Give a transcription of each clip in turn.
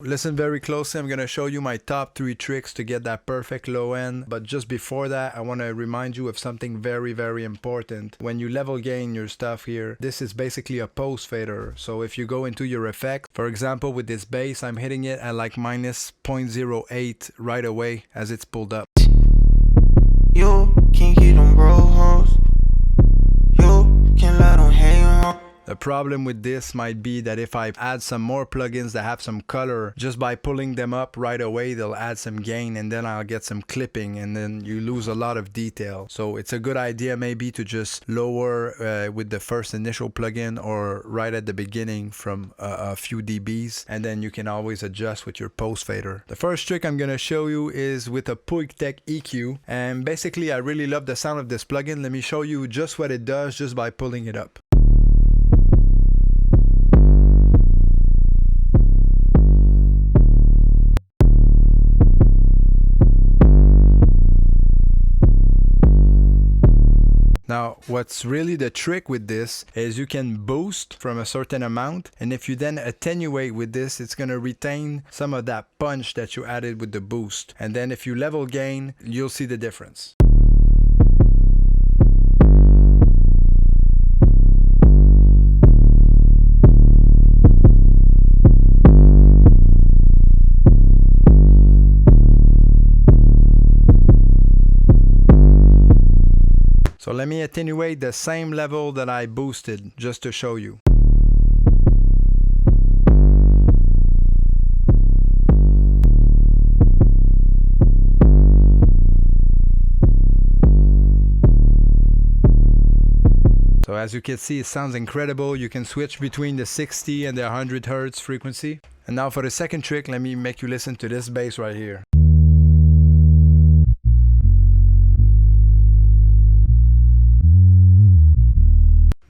Listen very closely. I'm going to show you my top 3 tricks to get that perfect low end. But just before that, I want to remind you of something very, very important. When you level gain your stuff here, this is basically a post fader. So if you go into your effect, for example, with this bass, I'm hitting it at like minus 0.08 right away as it's pulled up. You can get them bro hoes. You can let them hang on. The problem with this might be that if I add some more plugins that have some color, just by pulling them up right away, they'll add some gain and then I'll get some clipping and then you lose a lot of detail. So it's a good idea maybe to just lower with the first initial plugin or right at the beginning from a few dBs, and then you can always adjust with your post fader. The first trick I'm going to show you is with a Puigtec EQ, and basically I really love the sound of this plugin. Let me show you just what it does just by pulling it up. Now, what's really the trick with this is you can boost from a certain amount, and if you then attenuate with this, it's going to retain some of that punch that you added with the boost. And then if you level gain, you'll see the difference. So let me attenuate the same level that I boosted just to show you. So as you can see, it sounds incredible. You can switch between the 60 and the 100 Hz frequency. And now for the second trick, let me make you listen to this bass right here.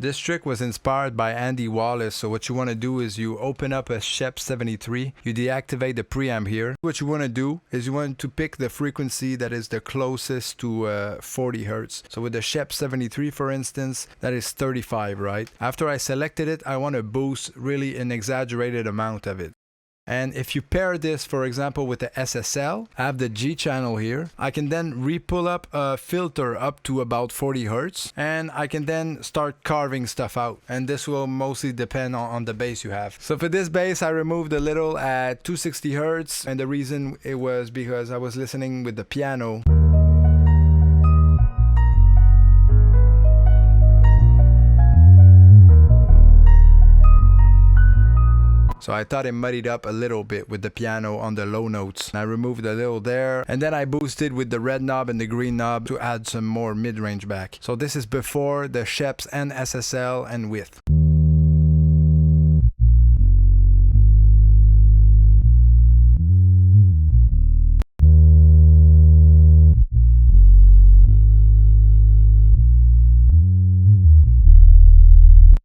This trick was inspired by Andy Wallace. So what you want to do is you open up a Scheps 73, you deactivate the preamp here. What you want to do is you want to pick the frequency that is the closest to 40 Hz. So with the Scheps 73, for instance, that is 35, right? After I selected it, I want to boost really an exaggerated amount of it. And if you pair this, for example, with the SSL, I have the G channel here. I can then re-pull up a filter up to about 40 Hz, and I can then start carving stuff out. And this will mostly depend on the bass you have. So for this bass, I removed a little at 260 Hz, and the reason it was because I was listening with the piano. So I thought it muddied up a little bit with the piano on the low notes. I removed a little there, and then I boosted with the red knob and the green knob to add some more mid-range back. So this is before the Scheps and SSL and width.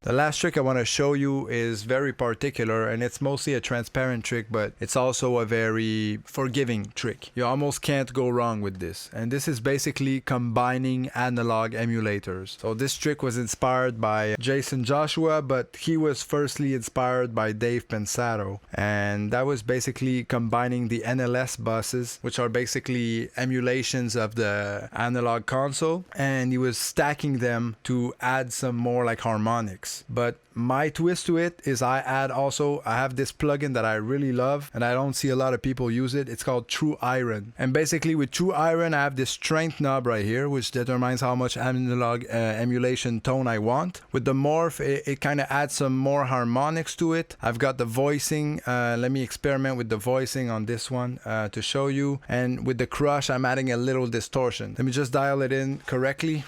The last trick I want to show you is very particular, and it's mostly a transparent trick, but it's also a very forgiving trick. You almost can't go wrong with this. And this is basically combining analog emulators. So this trick was inspired by Jaycen Joshua, but he was firstly inspired by Dave Pensado. And that was basically combining the NLS buses, which are basically emulations of the analog console. And he was stacking them to add some more like harmonics. But my twist to it is I have this plugin that I really love and I don't see a lot of people use it. It's called True Iron. And basically with True Iron, I have this strength knob right here, which determines how much analog emulation tone I want. With the morph, it kind of adds some more harmonics to it. I've got the voicing. Let me experiment with the voicing on this one to show you. And with the crush, I'm adding a little distortion. Let me just dial it in correctly.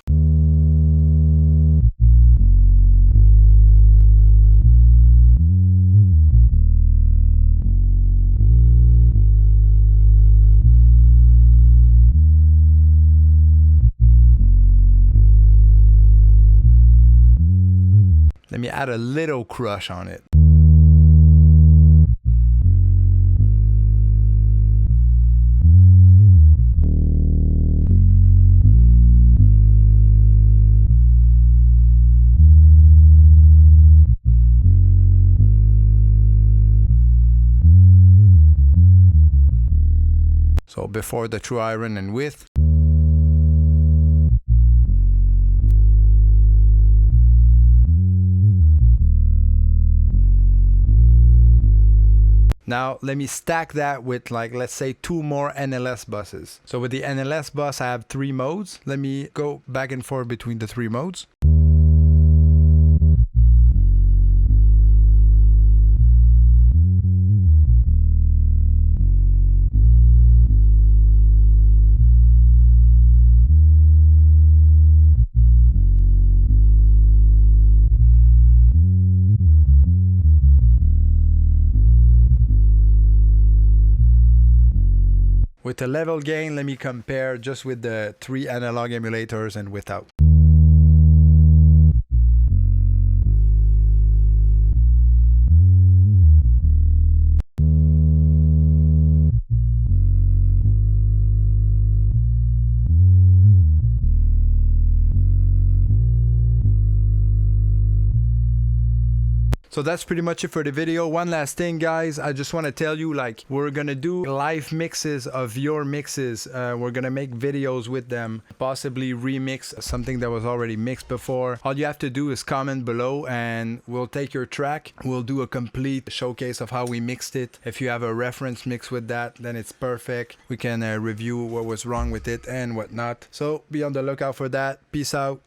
Let me add a little crush on it. So before the true iron and width. Now let me stack that with, like, let's say 2 more NLS buses. So with the NLS bus I have 3 modes. Let me go back and forth between the 3 modes. With the level gain, let me compare just with the 3 analog emulators and without. So that's pretty much it for the video. One last thing, guys, I just want to tell you, like, we're gonna do live mixes of your mixes. We're gonna make videos with them, possibly remix something that was already mixed before. All you have to do is comment below and we'll take your track. We'll do a complete showcase of how we mixed it. If you have a reference mix with that, then it's perfect. We can review what was wrong with it and whatnot. So be on the lookout for that. Peace out.